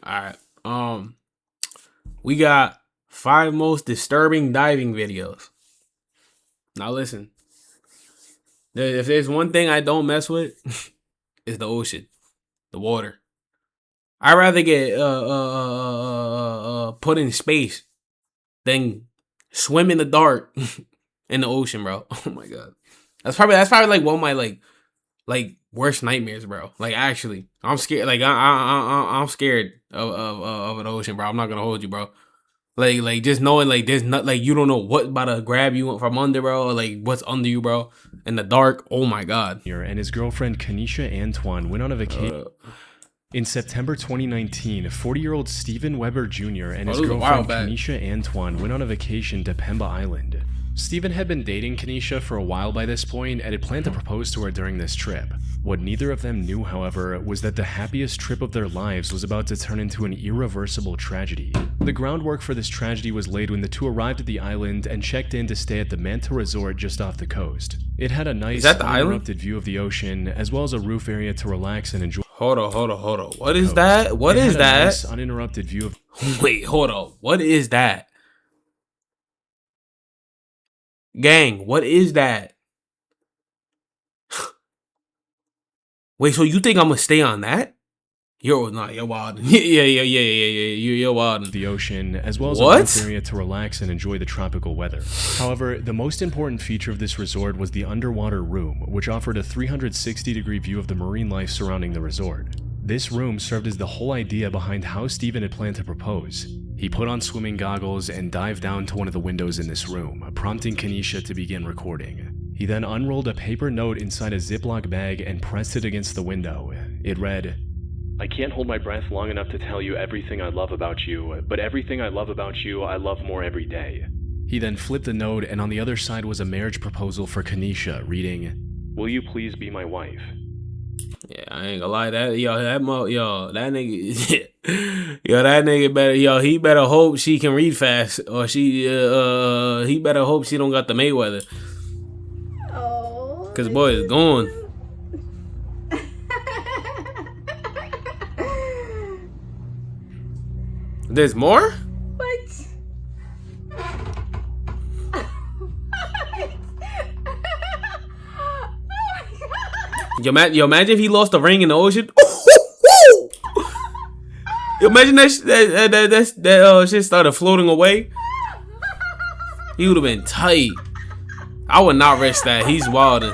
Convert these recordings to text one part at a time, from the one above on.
All right. We got 5 most disturbing diving videos. Now listen. If there's one thing I don't mess with, it's the ocean, the water. I'd rather get put in space than swim in the dark in the ocean, bro. Oh my god. That's probably like one of my like worst nightmares, bro. Like actually, I'm scared. Like I'm scared of an ocean, bro. I'm not gonna hold you, bro. Like just knowing like there's not like you don't know what about to grab you from under, bro. Or like what's under you, bro. In the dark. Oh my god. And his girlfriend Kanisha Antoine went on a vacation. In September 2019, 40-year-old Steven Weber Jr. and his girlfriend Kanisha Antoine went on a vacation to Pemba Island. Steven had been dating Kanisha for a while by this point and had planned to propose to her during this trip. What neither of them knew, however, was that the happiest trip of their lives was about to turn into an irreversible tragedy. The groundwork for this tragedy was laid when the two arrived at the island and checked in to stay at the Manta Resort just off the coast. It had a nice, uninterrupted view of the ocean, as well as a roof area to relax and enjoy. Hold on. What is that? What is that? Nice, uninterrupted view of. Wait, hold on. What is that? Gang, what is that? Wait, so you think I'm gonna stay on that? You're wild. Yeah. You're wild. The ocean, as well as a roof area to relax and enjoy the tropical weather. However, the most important feature of this resort was the underwater room, which offered a 360-degree view of the marine life surrounding the resort. This room served as the whole idea behind how Steven had planned to propose. He put on swimming goggles and dived down to one of the windows in this room, prompting Kanisha to begin recording. He then unrolled a paper note inside a Ziploc bag and pressed it against the window. It read, "I can't hold my breath long enough to tell you everything I love about you, but everything I love about you, I love more every day." He then flipped the note, and on the other side was a marriage proposal for Kanisha, reading, "Will you please be my wife?" Yeah, I ain't gonna lie, that nigga better, he better hope she can read fast, or he better hope she don't got the Mayweather. Oh. Cause boy is gone. There's more? What? Yo, imagine if he lost the ring in the ocean. Yo, imagine that shit started floating away. He would have been tight. I would not risk that. He's wildin'.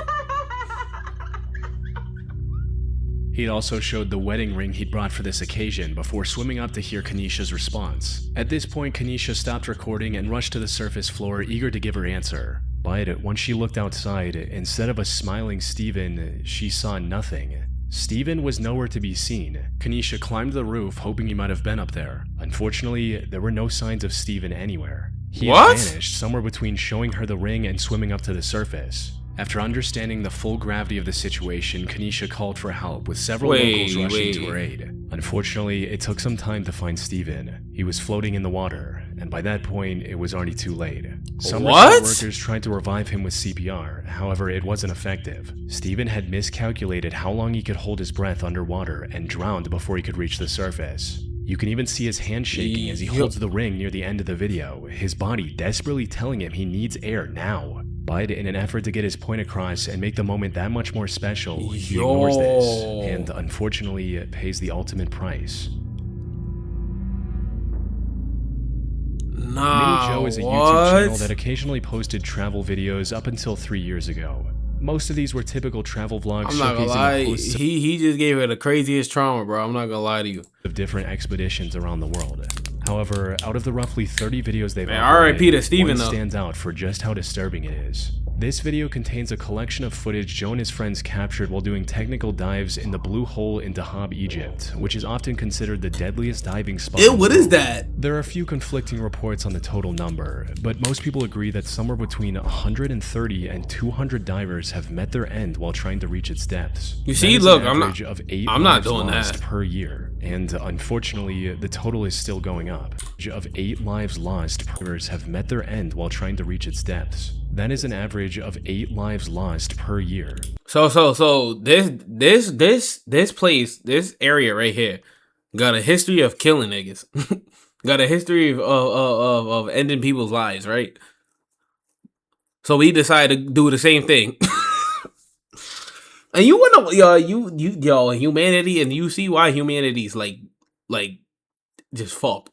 He'd also showed the wedding ring he'd brought for this occasion before swimming up to hear Kanisha's response. At this point, Kanisha stopped recording and rushed to the surface floor, eager to give her answer. But once she looked outside, instead of a smiling Steven, she saw nothing. Steven was nowhere to be seen. Kanisha climbed the roof, hoping he might have been up there. Unfortunately, there were no signs of Steven anywhere. He had vanished somewhere between showing her the ring and swimming up to the surface. After understanding the full gravity of the situation, Kanisha called for help, with several locals rushing to her aid. Unfortunately, it took some time to find Steven. He was floating in the water, and by that point, it was already too late. Some resort workers tried to revive him with CPR, however, it wasn't effective. Steven had miscalculated how long he could hold his breath underwater and drowned before he could reach the surface. You can even see his hand shaking as he holds the ring near the end of the video, his body desperately telling him he needs air now. But in an effort to get his point across and make the moment that much more special, he ignores this, and unfortunately pays the ultimate price. Mini Joe is a YouTube channel that occasionally posted travel videos up until 3 years ago. Most of these were typical travel vlogs. I'm not gonna lie, he just gave her the craziest trauma, bro. I'm not gonna lie to you. Of different expeditions around the world. However, out of the roughly 30 videos they've uploaded, one stands out for just how disturbing it is. This video contains a collection of footage Joe and his friends captured while doing technical dives in the Blue Hole in Dahab, Egypt, which is often considered the deadliest diving spot. Ew, what is that? There are a few conflicting reports on the total number, but most people agree that somewhere between 130 and 200 divers have met their end while trying to reach its depths. You see, look, I'm not doing that per year, and unfortunately, the total is still going up. Of 8 lives lost, divers have met their end while trying to reach its depths. That is an average of 8 lives lost per year. So this place, this area right here, got a history of killing niggas. Got a history of ending people's lives, right? So we decided to do the same thing. And you wanna yo humanity, and you see why humanity's like just fucked.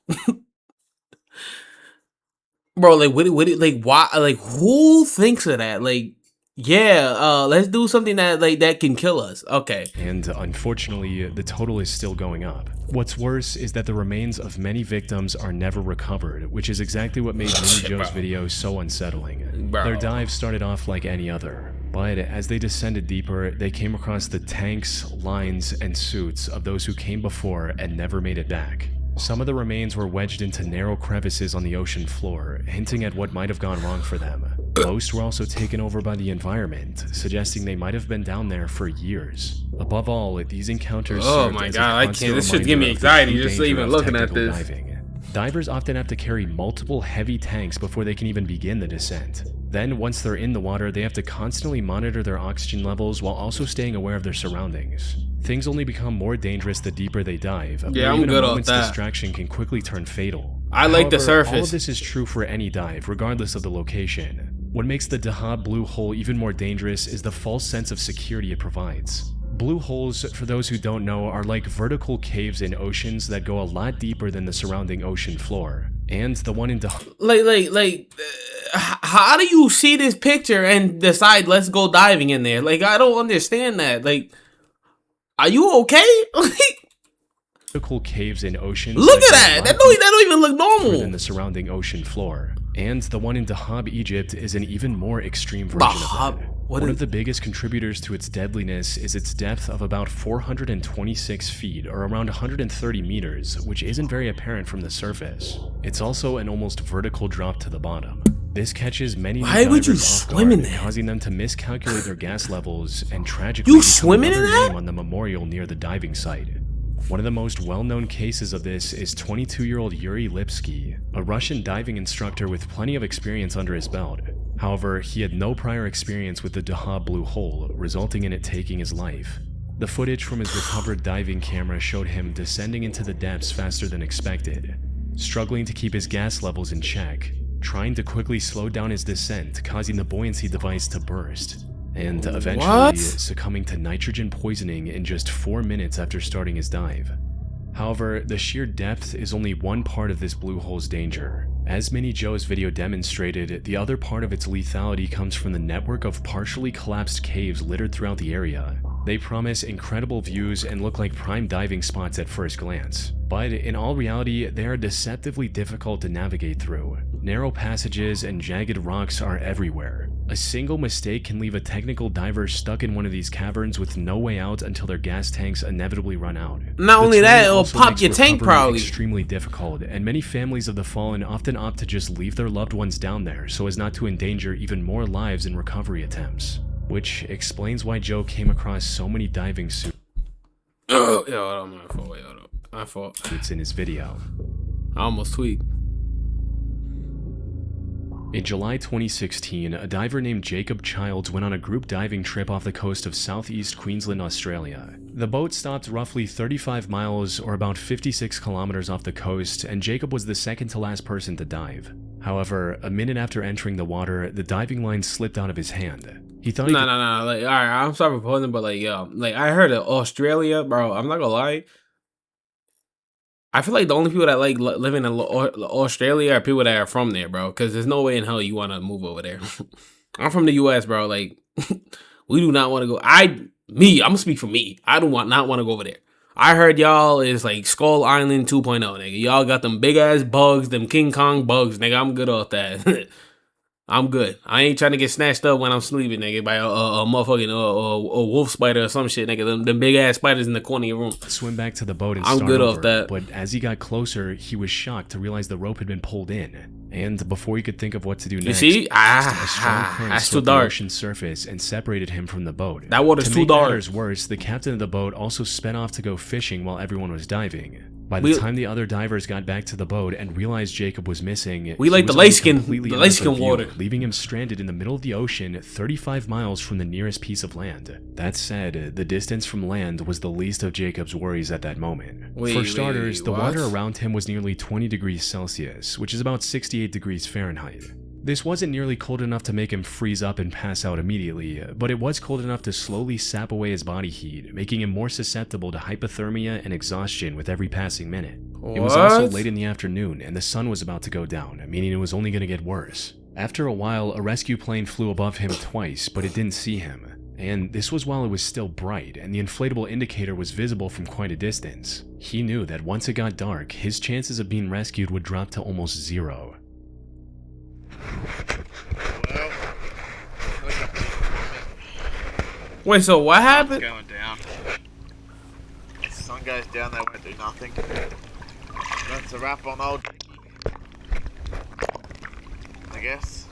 Bro, like what like why, like who thinks of that? Like, yeah, let's do something that can kill us. Okay. And unfortunately, the total is still going up. What's worse is that the remains of many victims are never recovered, which is exactly what made Mini Joe's video so unsettling. Bro. Their dive started off like any other, but as they descended deeper, they came across the tanks, lines, and suits of those who came before and never made it back. Some of the remains were wedged into narrow crevices on the ocean floor, hinting at what might have gone wrong for them. Most were also taken over by the environment, suggesting they might have been down there for years. Above all, these encounters served as a constant this should give me reminder of the anxiety true just danger even of looking at technical this. diving. Divers often have to carry multiple heavy tanks before they can even begin the descent. Then, once they're in the water, they have to constantly monitor their oxygen levels while also staying aware of their surroundings. Things only become more dangerous the deeper they dive. Yeah, I'm even good a on moment's that. distraction can quickly turn fatal. I like the However, all surface. of this is true for any dive, regardless of the location. What makes the Dahab Blue Hole even more dangerous is the false sense of security it provides. Blue holes, for those who don't know, are like vertical caves in oceans that go a lot deeper than the surrounding ocean floor. And the one in Dahab... How do you see this picture and decide let's go diving in there? Like, I don't understand that. Like, are you okay? vertical caves in oceans. Look at that! That don't even look normal. Than the surrounding ocean floor. And the one in Dahab, Egypt is an even more extreme version of that. One of the biggest contributors to its deadliness is its depth of about 426 feet, or around 130 meters, which isn't very apparent from the surface. It's also an almost vertical drop to the bottom. This catches many divers off guard, causing them to miscalculate their gas levels and tragically become another name on the memorial near the diving site. One of the most well-known cases of this is 22-year-old Yuri Lipsky, a Russian diving instructor with plenty of experience under his belt. However, he had no prior experience with the Dahab Blue Hole, resulting in it taking his life. The footage from his recovered diving camera showed him descending into the depths faster than expected, struggling to keep his gas levels in check, trying to quickly slow down his descent, causing the buoyancy device to burst, and eventually succumbing to nitrogen poisoning in just 4 minutes after starting his dive. However, the sheer depth is only one part of this blue hole's danger. As Mini Joe's video demonstrated, the other part of its lethality comes from the network of partially collapsed caves littered throughout the area. They promise incredible views and look like prime diving spots at first glance, but in all reality, they are deceptively difficult to navigate through. Narrow passages and jagged rocks are everywhere. A single mistake can leave a technical diver stuck in one of these caverns with no way out until their gas tanks inevitably run out. Not only that, it'll pop your tank probably. Extremely difficult, and many families of the fallen often opt to just leave their loved ones down there so as not to endanger even more lives in recovery attempts. Which explains why Joe came across so many diving suits my fault. In his video. I almost tweaked. In July 2016, a diver named Jacob Childs went on a group diving trip off the coast of southeast Queensland, Australia. The boat stopped roughly 35 miles or about 56 kilometers off the coast, and Jacob was the second to last person to dive. However, a minute after entering the water, the diving line slipped out of his hand. He thought No. Like, all right, I'm sorry for posing, but like, yo, like I heard of Australia, bro. I'm not gonna lie. I feel like the only people that like living in Australia are people that are from there, bro. Because there's no way in hell you want to move over there. I'm from the U.S., bro. Like, we do not want to go. I'm gonna speak for me. I do not want to go over there. I heard y'all is like Skull Island 2.0, nigga. Y'all got them big ass bugs, them King Kong bugs, nigga. I'm good off that. I'm good. I ain't trying to get snatched up when I'm sleeping, nigga, by a motherfucking a wolf spider or some shit, nigga. Them big ass spiders in the corner of your room. Swim back to the boat and I'm start good over, off that. But as he got closer, he was shocked to realize the rope had been pulled in. And before he could think of what to do next, you see? a strong current That's too swept the dark. ocean's surface and separated him from the boat. That water's to too make dark. matters worse, the captain of the boat also sped off to go fishing while everyone was diving. By the time the other divers got back to the boat and realized Jacob was missing, We he like the was already light completely out of their view, leaving him stranded in the middle of the ocean 35 miles from the nearest piece of land. That said, the distance from land was the least of Jacob's worries at that moment. For starters, the water around him was nearly 20 degrees Celsius, which is about 68 degrees Fahrenheit. This wasn't nearly cold enough to make him freeze up and pass out immediately, but it was cold enough to slowly sap away his body heat, making him more susceptible to hypothermia and exhaustion with every passing minute. It was also late in the afternoon, and the sun was about to go down, meaning it was only going to get worse. After a while, a rescue plane flew above him twice, but it didn't see him. And this was while it was still bright, and the inflatable indicator was visible from quite a distance. He knew that once it got dark, his chances of being rescued would drop to almost zero. Wait, so what happened? Going down. If the sun goes down, they won't do nothing. That's a wrap on old. I guess.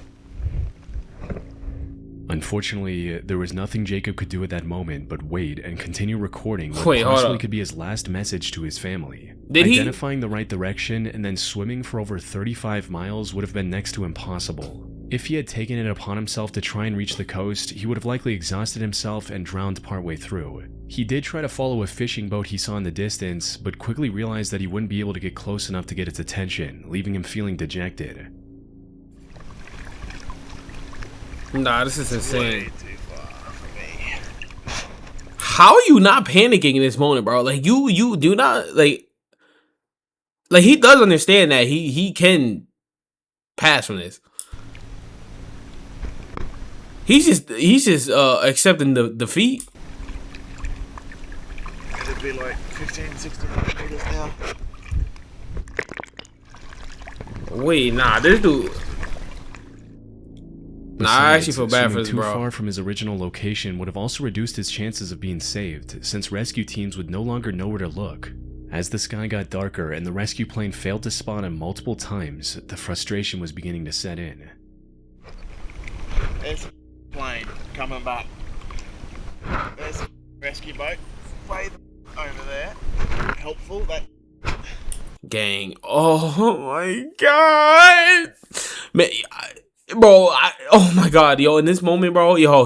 Unfortunately, there was nothing Jacob could do at that moment but wait and continue recording what Wait, hold possibly up. could be his last message to his family. Did he- Identifying the right direction and then swimming for over 35 miles would have been next to impossible. If he had taken it upon himself to try and reach the coast, he would have likely exhausted himself and drowned partway through. He did try to follow a fishing boat he saw in the distance, but quickly realized that he wouldn't be able to get close enough to get its attention, leaving him feeling dejected. Nah, this is Way insane. too far for me. How are you not panicking in this moment, bro? Like you do not like he does understand that he can pass from this. He's just accepting the defeat. It'd be like 15, 16 meters now. Wait, nah, this dude. Nah, I actually feel bad for swimming this, too bro. far from his original location would have also reduced his chances of being saved, since rescue teams would no longer know where to look. As the sky got darker and the rescue plane failed to spot him multiple times, the frustration was beginning to set in. There's a plane coming back. There's a rescue boat way over there. Helpful. That Gang. Oh my god. Man, oh my god, yo, in this moment, bro, yo,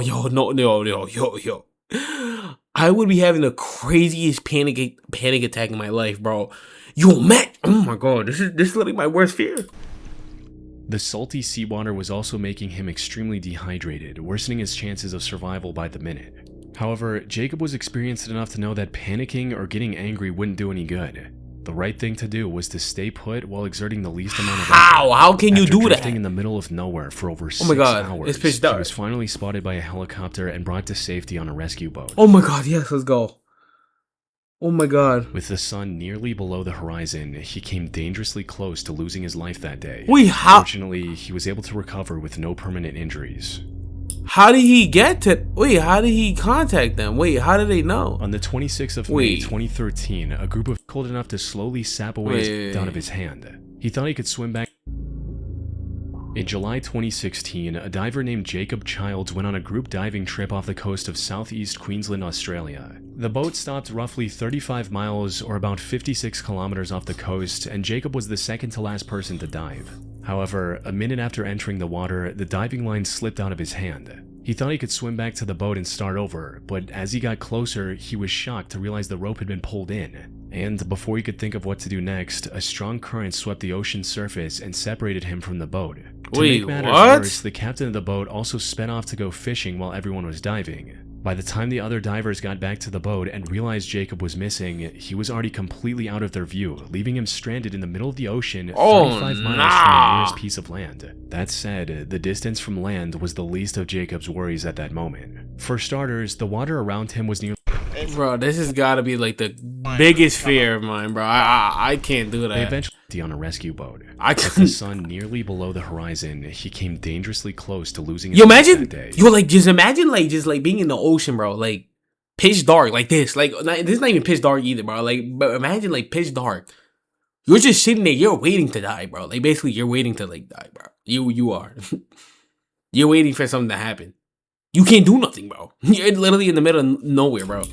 I would be having the craziest panic attack in my life, bro. Yo, Matt, oh my god, this is literally my worst fear. The salty seawater was also making him extremely dehydrated, worsening his chances of survival by the minute. However, Jacob was experienced enough to know that panicking or getting angry wouldn't do any good. The right thing to do was to stay put while exerting the least amount of effort. How can you After do that? drifting in the middle of nowhere for over 6 Oh my god, hours, it's pitch dark. he was finally spotted by a helicopter and brought to safety on a rescue boat. Oh my god, yes, let's go. Oh my god. With the sun nearly below the horizon, he came dangerously close to losing his life that day. Wait, how Fortunately, he was able to recover with no permanent injuries. did he get to how did he contact them? Wait, how did they know? On the 26th of May Wait. 2013, a group of cold enough to slowly sap away his out of his hand. He thought he could swim back. In July 2016, a diver named Jacob Childs went on a group diving trip off the coast of southeast Queensland, Australia. The boat stopped roughly 35 miles or about 56 kilometers off the coast, and Jacob was the second to last person to dive. However, a minute after entering the water, the diving line slipped out of his hand. He thought he could swim back to the boat and start over, but as he got closer, he was shocked to realize the rope had been pulled in. And before he could think of what to do next, a strong current swept the ocean's surface and separated him from the boat. To Wait, make matters what? worse, the captain of the boat also sped off to go fishing while everyone was diving. By the time the other divers got back to the boat and realized Jacob was missing, he was already completely out of their view, leaving him stranded in the middle of the ocean 35 miles from the nearest piece of land. That said, the distance from land was the least of Jacob's worries at that moment. For starters, the water around him was nearly Bro, this has got to be like the biggest fear of mine, bro. I can't do They that. eventually on a rescue boat. I With the couldn't. sun nearly below the horizon, he came dangerously close to losing his Yo, life imagine, that day. yo, like, just imagine, like, just like being in the ocean, bro. Like, pitch dark, like this. Like, this is not even pitch dark either, bro. Like, but imagine, like, pitch dark. You're just sitting there. You're waiting to die, bro. Like, basically, you're waiting to like die, bro. You are. You're waiting for something to happen. You can't do nothing, bro. You're literally in the middle of nowhere, bro.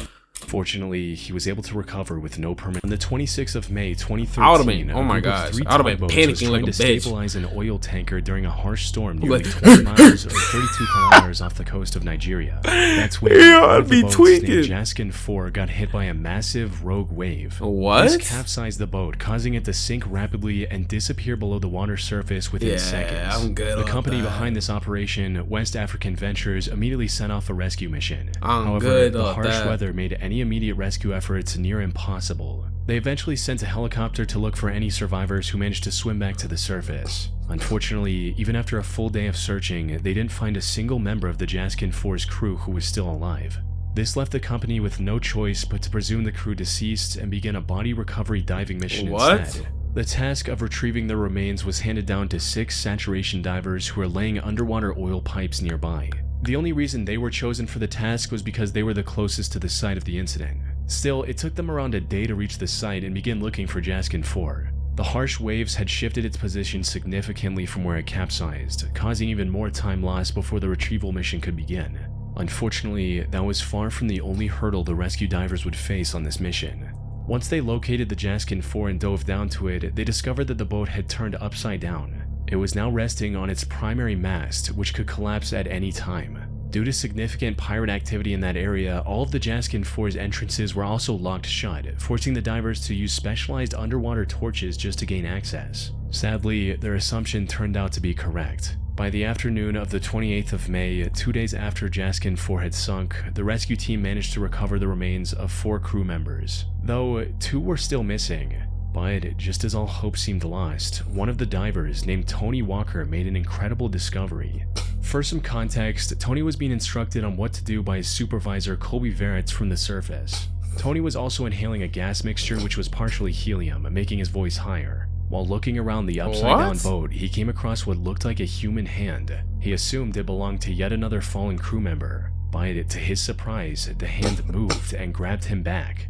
Fortunately, he was able to recover with no permanent. On the 26th of May, 2013, I would've been, oh my a group of gosh, 3 I would've been tugboats was panicking trying like a to bitch. stabilize an oil tanker during a harsh storm nearly Like- 20 miles or 32 kilometers off the coast of Nigeria. That's when Yeah, one I'd of the be boats tweaking. named Jaskin 4 got hit by a massive rogue wave. What? This capsized the boat, causing it to sink rapidly and disappear below the water surface within Yeah, seconds. I'm good The on company that. behind this operation, West African Ventures, immediately sent off a rescue mission. I'm However, good the on harsh that. weather made any immediate rescue efforts near impossible. They eventually sent a helicopter to look for any survivors who managed to swim back to the surface. Unfortunately, even after a full day of searching, they didn't find a single member of the Jaskin 4's crew who was still alive. This left the company with no choice but to presume the crew deceased and begin a body recovery diving mission What? instead. The task of retrieving their remains was handed down to 6 saturation divers who were laying underwater oil pipes nearby. The only reason they were chosen for the task was because they were the closest to the site of the incident. Still, it took them around a day to reach the site and begin looking for Jaskin 4. The harsh waves had shifted its position significantly from where it capsized, causing even more time lost before the retrieval mission could begin. Unfortunately, that was far from the only hurdle the rescue divers would face on this mission. Once they located the Jaskin 4 and dove down to it, they discovered that the boat had turned upside down. It was now resting on its primary mast, which could collapse at any time. Due to significant pirate activity in that area, all of the Jaskin 4's entrances were also locked shut, forcing the divers to use specialized underwater torches just to gain access. Sadly, their assumption turned out to be correct. By the afternoon of the 28th of May, 2 days after Jaskin 4 had sunk, the rescue team managed to recover the remains of 4 crew members, though 2 were still missing. But just as all hope seemed lost, one of the divers, named Tony Walker, made an incredible discovery. For some context, Tony was being instructed on what to do by his supervisor Colby Veritz from the surface. Tony was also inhaling a gas mixture which was partially helium, making his voice higher. While looking around the upside-down What? boat, he came across what looked like a human hand. He assumed it belonged to yet another fallen crew member, but to his surprise, the hand moved and grabbed him back.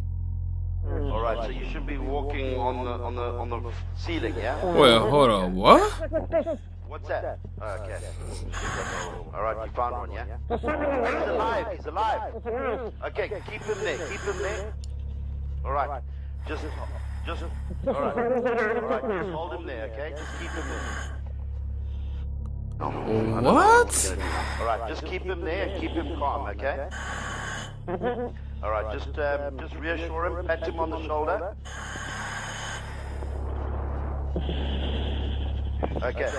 All right, so you should be walking on the ceiling, yeah? Well, hold on, what? What's that? Okay. All right, you found one, yeah? He's alive. He's alive. Okay, keep him there. Keep him there. All right. Just. All right. Just hold him there, okay? Just keep him there. What? All right, just keep him there and keep him calm, okay? All right, just reassure him, pat him on the shoulder. Okay.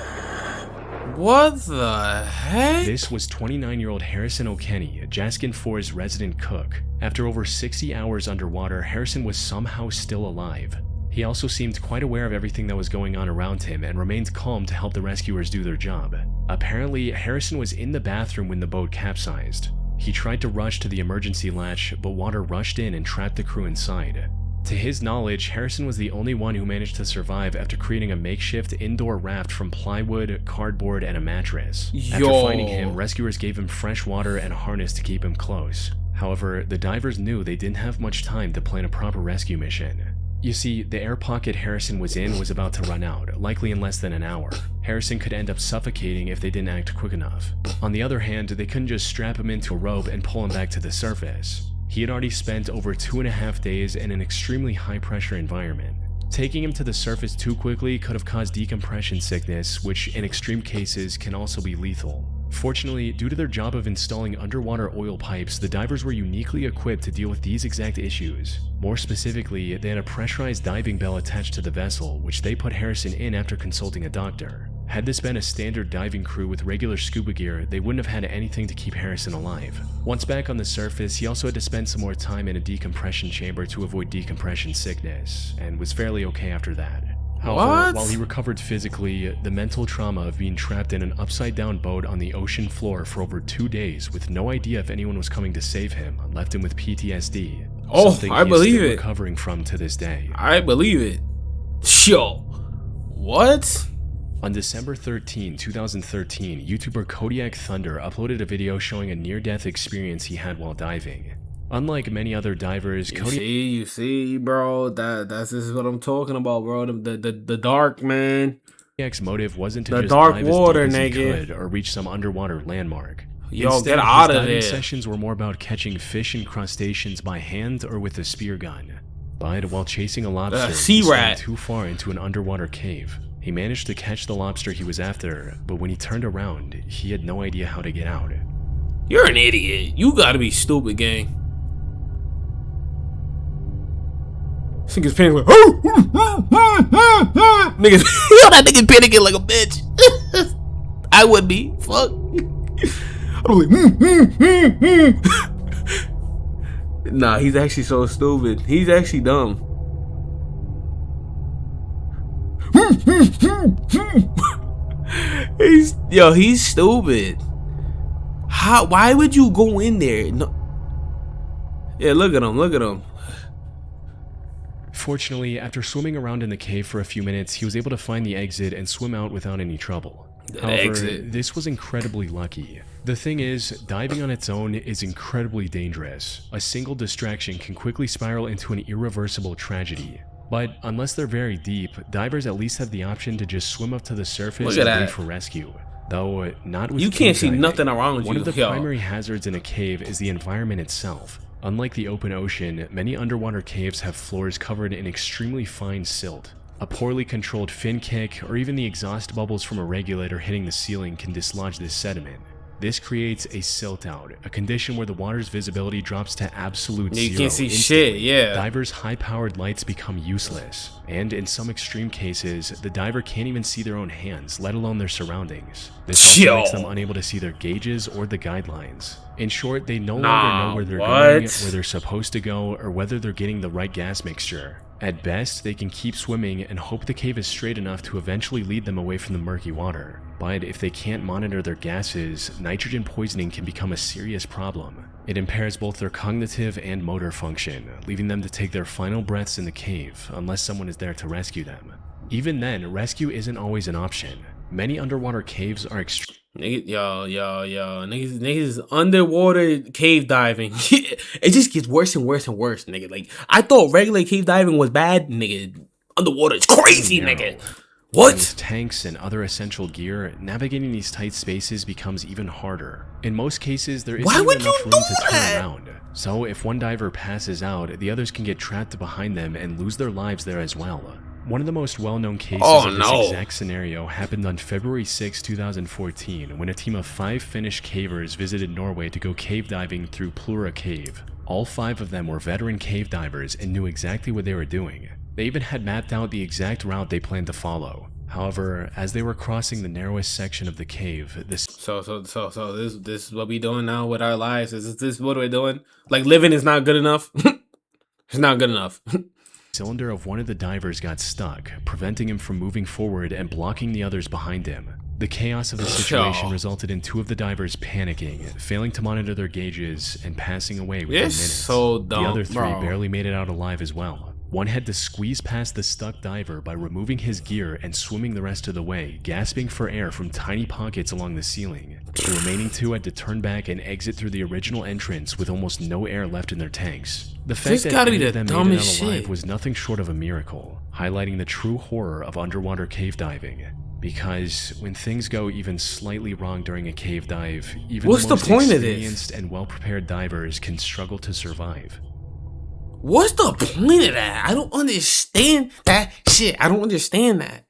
What the heck? This was 29-year-old Harrison O'Kenny, Jaskin 4's resident cook. After over 60 hours underwater, Harrison was somehow still alive. He also seemed quite aware of everything that was going on around him and remained calm to help the rescuers do their job. Apparently, Harrison was in the bathroom when the boat capsized. He tried to rush to the emergency latch, but water rushed in and trapped the crew inside. To his knowledge, Harrison was the only one who managed to survive after creating a makeshift indoor raft from plywood, cardboard, and a mattress. After Yo. finding him, rescuers gave him fresh water and a harness to keep him close. However, the divers knew they didn't have much time to plan a proper rescue mission. You see, the air pocket Harrison was in was about to run out, likely in less than an hour. Harrison could end up suffocating if they didn't act quick enough. On the other hand, they couldn't just strap him into a rope and pull him back to the surface. He had already spent over 2.5 days in an extremely high-pressure environment. Taking him to the surface too quickly could have caused decompression sickness, which in extreme cases can also be lethal. Fortunately, due to their job of installing underwater oil pipes, the divers were uniquely equipped to deal with these exact issues. More specifically, they had a pressurized diving bell attached to the vessel, which they put Harrison in after consulting a doctor. Had this been a standard diving crew with regular scuba gear, they wouldn't have had anything to keep Harrison alive. Once back on the surface, he also had to spend some more time in a decompression chamber to avoid decompression sickness, and was fairly okay after that. However, What? while he recovered physically, the mental trauma of being trapped in an upside-down boat on the ocean floor for over 2 days with no idea if anyone was coming to save him left him with PTSD. Oh, something I he is believe still it. recovering from to this day. I believe it. Yo. What? On December 13, 2013, YouTuber Kodiak Thunder uploaded a video showing a near-death experience he had while diving. Unlike many other divers, You see, bro. This is what I'm talking about, bro. The dark, man. Kodiak's motive wasn't to The just dark dive water, as deep as he nigga. could or reach some underwater landmark. Yo, Instead, get out his of diving there. sessions were more about catching fish and crustaceans by hand or with a spear gun. But while chasing a lobster, sea he swam rat. too far into an underwater cave. He managed to catch the lobster he was after, but when he turned around, he had no idea how to get out. You're an idiot. You gotta be stupid, gang. This nigga's panicking like, niggas, yo, that nigga panicking like a bitch. I would be. Fuck. I'm like, Nah, he's actually so stupid. He's actually dumb. He's stupid. How? Why would you go in there? No. Yeah, look at him. Look at him. Fortunately, after swimming around in the cave for a few minutes, he was able to find the exit and swim out without any trouble. However, this was incredibly lucky. The thing is, diving on its own is incredibly dangerous. A single distraction can quickly spiral into an irreversible tragedy. But unless they're very deep, divers at least have the option to just swim up to the surface and wait for rescue. Though not with you can't see diving. nothing around you. One of the primary hazards in a cave is the environment itself. Unlike the open ocean, many underwater caves have floors covered in extremely fine silt. A poorly controlled fin kick, or even the exhaust bubbles from a regulator hitting the ceiling can dislodge this sediment. This creates a silt out, a condition where the water's visibility drops to absolute zero. You can't see instantly. shit, yeah. Divers' high-powered lights become useless, and in some extreme cases, the diver can't even see their own hands, let alone their surroundings. This also makes them unable to see their gauges or the guidelines. In short, they no longer know where they're going, where they're supposed to go, or whether they're getting the right gas mixture. At best, they can keep swimming and hope the cave is straight enough to eventually lead them away from the murky water. But if they can't monitor their gases, nitrogen poisoning can become a serious problem. It impairs both their cognitive and motor function, leaving them to take their final breaths in the cave unless someone is there to rescue them. Even then, rescue isn't always an option. Many underwater caves are extreme. Niggas underwater cave diving. It just gets worse and worse and worse, nigga. Like, I thought regular cave diving was bad, nigga. Underwater is crazy, nigga. What? With tanks and other essential gear, navigating these tight spaces becomes even harder. In most cases, there isn't enough room to turn around. So if one diver passes out, the others can get trapped behind them and lose their lives there as well. One of the most well-known cases of this exact scenario happened on February 6, 2014, when a team of 5 Finnish cavers visited Norway to go cave diving through Plura Cave. All 5 of them were veteran cave divers and knew exactly what they were doing. They even had mapped out the exact route they planned to follow. However, as they were crossing the narrowest section of the cave, this is what we doing now with our lives? Is this what we're doing? Like, living is not good enough? It's not good enough. cylinder of one of the divers got stuck, preventing him from moving forward and blocking the others behind him. The chaos of the situation resulted in 2 of the divers panicking, failing to monitor their gauges, and passing away within minutes. So dumb, the other 3 barely made it out alive as well. One had to squeeze past the stuck diver by removing his gear and swimming the rest of the way, gasping for air from tiny pockets along the ceiling. The remaining 2 had to turn back and exit through the original entrance with almost no air left in their tanks. The fact that any of them made it out alive was nothing short of a miracle, highlighting the true horror of underwater cave diving. Because when things go even slightly wrong during a cave dive, even the most experienced and well-prepared divers can struggle to survive. What's the point of that? I don't understand that shit. I don't understand that.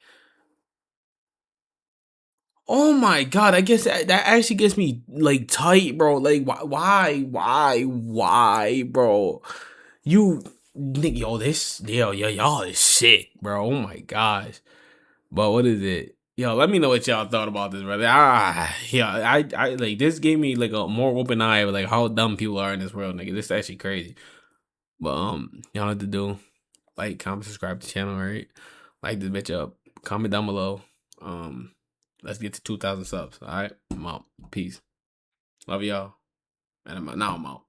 Oh my god, I guess that actually gets me like tight, bro. Like, why, bro? Y'all is sick, bro. Oh my gosh. But what is it? Yo, let me know what y'all thought about this, brother. I like, this gave me like a more open eye of like how dumb people are in this world, nigga. This is actually crazy. But y'all have to do like, comment, subscribe to the channel, right? Like this bitch up, comment down below. Let's get to 2,000 subs. All right, I'm out. Peace. Love y'all. And I'm out.